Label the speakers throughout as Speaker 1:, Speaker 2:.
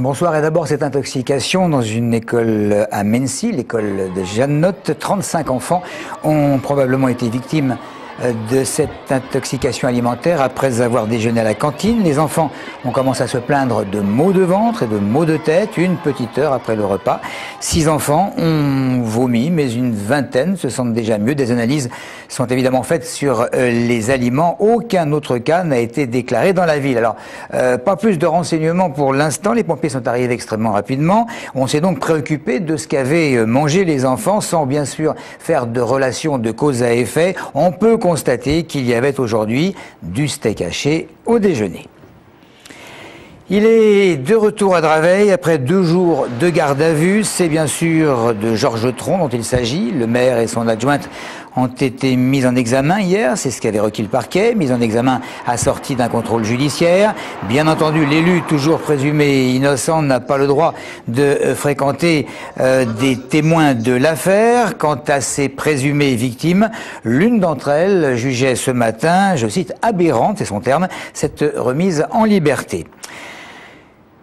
Speaker 1: Bonsoir. Et d'abord, cette intoxication dans une école à Mennecy, l'école de Jeanne-Notte. 35 enfants ont probablement été victimes de cette intoxication alimentaire après avoir déjeuné à la cantine. Les enfants ont commencé à se plaindre de maux de ventre et de maux de tête une petite heure après le repas. 6 enfants ont vomi, mais une vingtaine se sentent déjà mieux. Des analyses sont évidemment faites sur les aliments. Aucun autre cas n'a été déclaré dans la ville. Alors, pas plus de renseignements pour l'instant. Les pompiers sont arrivés extrêmement rapidement. On s'est donc préoccupé de ce qu'avaient mangé les enfants, sans bien sûr faire de relation de cause à effet. On peut constater qu'il y avait aujourd'hui du steak haché au déjeuner. Il est de retour à Draveil après 2 jours de garde à vue. C'est bien sûr de Georges Tron dont il s'agit. Le maire et son adjointe ont été mis en examen hier, c'est ce qu'avait requis le parquet, mis en examen assorti d'un contrôle judiciaire. Bien entendu, l'élu, toujours présumé innocent, n'a pas le droit de fréquenter des témoins de l'affaire. Quant à ces présumées victimes, l'une d'entre elles jugeait ce matin, je cite, aberrante, c'est son terme, cette remise en liberté.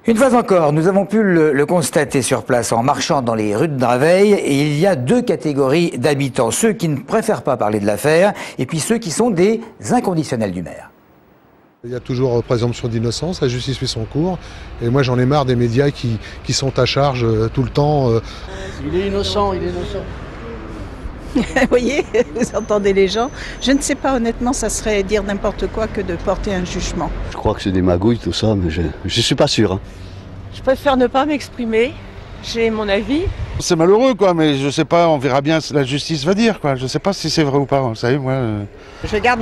Speaker 1: Une fois encore, nous avons pu le constater sur place en marchant dans les rues de Draveil, et il y a 2 catégories d'habitants. Ceux qui ne préfèrent pas parler de l'affaire, et puis ceux qui sont des inconditionnels du maire.
Speaker 2: Il y a toujours présomption d'innocence, la justice fait son cours, et moi j'en ai marre des médias qui sont à charge tout le temps.
Speaker 3: Il est innocent, il est innocent.
Speaker 4: Vous voyez, vous entendez les gens. Je ne sais pas, honnêtement, ça serait dire n'importe quoi que de porter un jugement.
Speaker 3: Je crois que c'est des magouilles tout ça, mais je suis pas sûr.
Speaker 5: Je préfère ne pas m'exprimer, j'ai mon avis.
Speaker 6: C'est malheureux quoi, mais je sais pas, on verra bien ce que la justice va dire quoi. Je sais pas si c'est vrai ou pas, vous savez moi.
Speaker 7: Je garde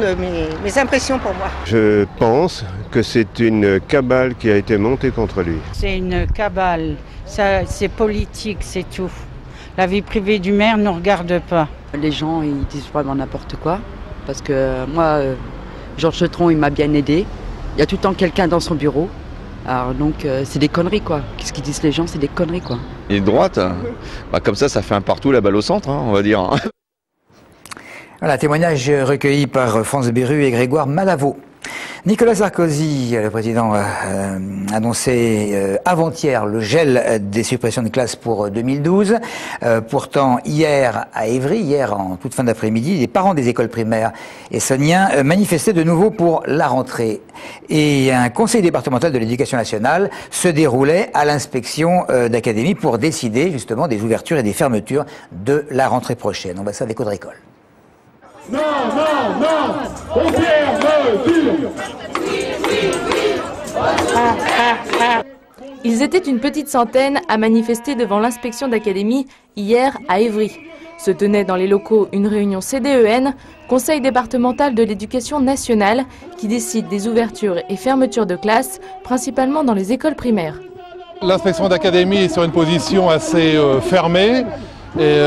Speaker 7: mes impressions pour moi.
Speaker 8: Je pense que c'est une cabale qui a été montée contre lui.
Speaker 9: C'est une cabale, c'est politique, c'est tout. La vie privée du maire ne regarde pas.
Speaker 10: Les gens, ils disent vraiment n'importe quoi. Parce que moi, Georges Tron, il m'a bien aidé. Il y a tout le temps quelqu'un dans son bureau. Alors donc, c'est des conneries, quoi. Qu'est-ce qu'ils disent les gens? C'est des conneries, quoi.
Speaker 11: Il est de droite. Comme ça fait un partout la balle au centre, on va dire.
Speaker 1: Voilà, témoignage recueilli par France Beru et Grégoire Malavaux. Nicolas Sarkozy, le président, annonçait avant-hier le gel des suppressions de classes pour 2012. Pourtant, hier à Évry, hier en toute fin d'après-midi, les parents des écoles primaires essonniens manifestaient de nouveau pour la rentrée. Et un conseil départemental de l'éducation nationale se déroulait à l'inspection d'académie pour décider justement des ouvertures et des fermetures de la rentrée prochaine. On va ça avec Audrey Coll.
Speaker 12: Non, non, non, aux fermetures.
Speaker 13: Ils étaient une petite centaine à manifester devant l'inspection d'académie hier à Évry. Se tenait dans les locaux une réunion CDEN, Conseil départemental de l'éducation nationale, qui décide des ouvertures et fermetures de classes, principalement dans les écoles primaires.
Speaker 14: L'inspection d'académie est sur une position assez fermée et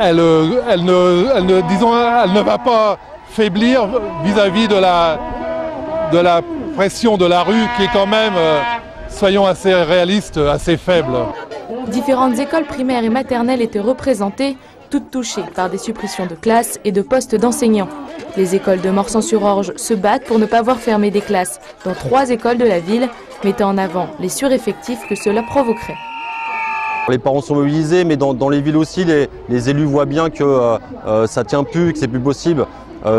Speaker 14: elle ne va pas faiblir vis-à-vis de la pression de la rue qui est quand même, soyons assez réalistes, assez faible.
Speaker 13: Différentes écoles primaires et maternelles étaient représentées, toutes touchées par des suppressions de classes et de postes d'enseignants. Les écoles de Morsan-sur-Orge se battent pour ne pas voir fermer des classes dans 3 écoles de la ville, mettant en avant les sureffectifs que cela provoquerait.
Speaker 15: Les parents sont mobilisés, mais dans les villes aussi, les élus voient bien que ça ne tient plus, que c'est plus possible.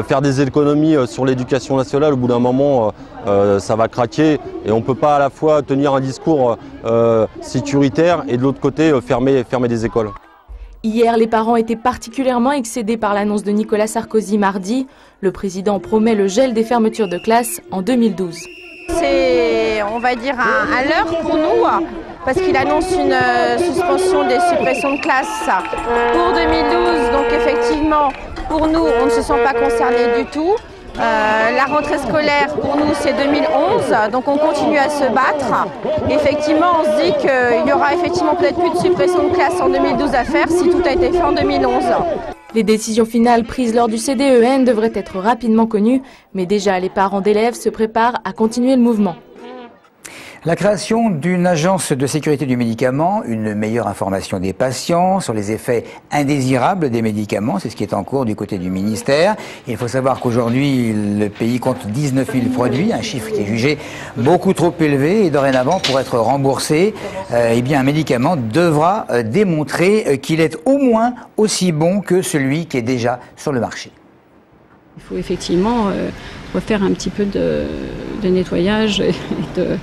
Speaker 15: Faire des économies sur l'éducation nationale, au bout d'un moment, ça va craquer. Et on ne peut pas à la fois tenir un discours sécuritaire et de l'autre côté fermer des écoles.
Speaker 13: Hier, les parents étaient particulièrement excédés par l'annonce de Nicolas Sarkozy mardi. Le président promet le gel des fermetures de classes en 2012.
Speaker 5: C'est, on va dire, un leurre pour nous, parce qu'il annonce une suspension des suppressions de classes pour 2012. Donc effectivement, pour nous, on ne se sent pas concernés du tout. La rentrée scolaire, pour nous, c'est 2011, donc on continue à se battre. Effectivement, on se dit qu'il y aura effectivement peut-être plus de suppression de classes en 2012 à faire si tout a été fait en 2011.
Speaker 13: Les décisions finales prises lors du CDEN devraient être rapidement connues, mais déjà les parents d'élèves se préparent à continuer le mouvement.
Speaker 1: La création d'une agence de sécurité du médicament, une meilleure information des patients sur les effets indésirables des médicaments, c'est ce qui est en cours du côté du ministère. Il faut savoir qu'aujourd'hui, le pays compte 19 000 produits, un chiffre qui est jugé beaucoup trop élevé et dorénavant, pour être remboursé, eh bien, un médicament devra démontrer qu'il est au moins aussi bon que celui qui est déjà sur le marché.
Speaker 16: Il faut effectivement refaire un petit peu de nettoyage et de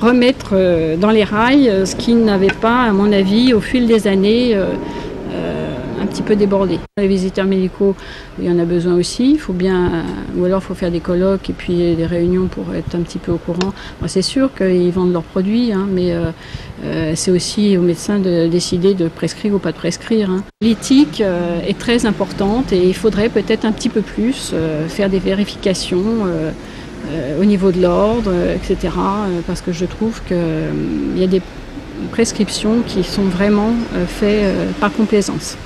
Speaker 16: remettre dans les rails ce qui n'avait pas, à mon avis, au fil des années, un petit peu débordé. Les visiteurs médicaux, il y en a besoin aussi. Il faut bien, ou alors il faut faire des colloques et puis des réunions pour être un petit peu au courant. Bon, c'est sûr qu'ils vendent leurs produits, hein, mais c'est aussi aux médecins de décider de prescrire ou pas de prescrire. Hein. L'éthique est très importante et il faudrait peut-être un petit peu plus faire des vérifications au niveau de l'ordre, etc. Parce que je trouve qu'il y a des prescriptions qui sont vraiment faites par complaisance.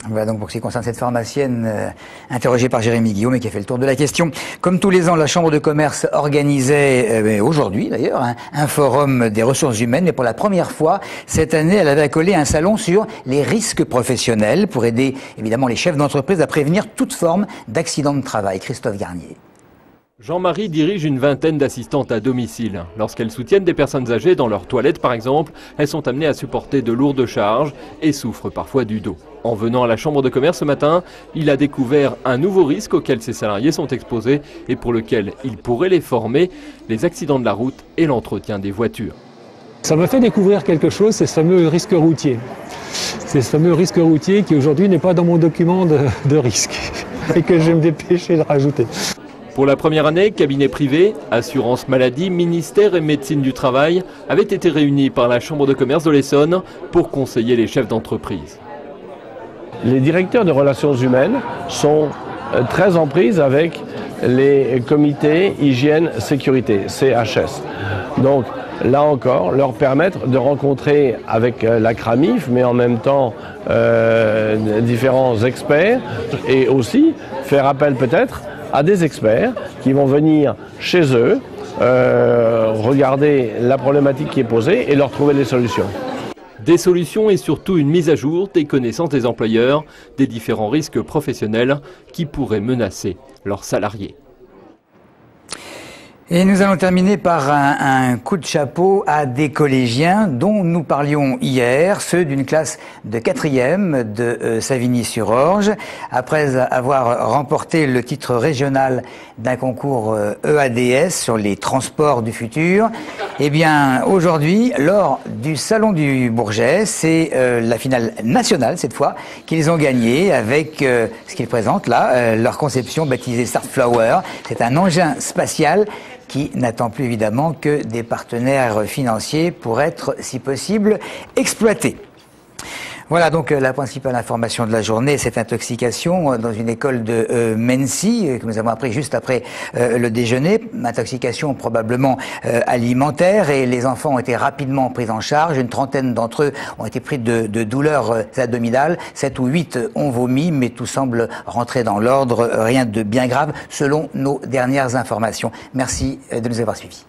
Speaker 1: Voilà donc pour ce qui concerne cette pharmacienne interrogée par Jérémy Guillaume et qui a fait le tour de la question. Comme tous les ans, la Chambre de commerce organisait, aujourd'hui d'ailleurs, un forum des ressources humaines. Et pour la première fois, cette année, elle avait accolé un salon sur les risques professionnels pour aider évidemment les chefs d'entreprise à prévenir toute forme d'accident de travail. Christophe Garnier.
Speaker 17: Jean-Marie dirige une vingtaine d'assistantes à domicile. Lorsqu'elles soutiennent des personnes âgées dans leurs toilettes par exemple, elles sont amenées à supporter de lourdes charges et souffrent parfois du dos. En venant à la chambre de commerce ce matin, il a découvert un nouveau risque auquel ses salariés sont exposés et pour lequel il pourrait les former, les accidents de la route et l'entretien des voitures.
Speaker 18: Ça m'a fait découvrir quelque chose, c'est ce fameux risque routier. C'est ce fameux risque routier qui aujourd'hui n'est pas dans mon document de risque et que je vais me dépêcher de rajouter.
Speaker 17: Pour la première année, cabinet privé, assurance maladie, ministère et médecine du travail avaient été réunis par la Chambre de commerce de l'Essonne pour conseiller les chefs d'entreprise.
Speaker 19: Les directeurs de relations humaines sont très en prise avec les comités hygiène-sécurité, CHS. Donc là encore, leur permettre de rencontrer avec la CRAMIF, mais en même temps différents experts, et aussi faire appel peut-être à des experts qui vont venir chez eux, regarder la problématique qui est posée et leur trouver des solutions.
Speaker 17: Des solutions et surtout une mise à jour des connaissances des employeurs, des différents risques professionnels qui pourraient menacer leurs salariés.
Speaker 1: Et nous allons terminer par un coup de chapeau à des collégiens dont nous parlions hier, ceux d'une classe de 4e de Savigny-sur-Orge. Après avoir remporté le titre régional d'un concours EADS sur les transports du futur, eh bien aujourd'hui, lors du Salon du Bourget, c'est la finale nationale cette fois qu'ils ont gagné avec ce qu'ils présentent là, leur conception baptisée Starflower. C'est un engin spatial qui n'attend plus évidemment que des partenaires financiers pour être, si possible, exploité. Voilà donc la principale information de la journée, cette intoxication dans une école de Mency, que nous avons appris juste après le déjeuner. Intoxication probablement alimentaire et les enfants ont été rapidement pris en charge. Une trentaine d'entre eux ont été pris de douleurs abdominales. 7 ou 8 ont vomi, mais tout semble rentrer dans l'ordre. Rien de bien grave selon nos dernières informations. Merci de nous avoir suivis.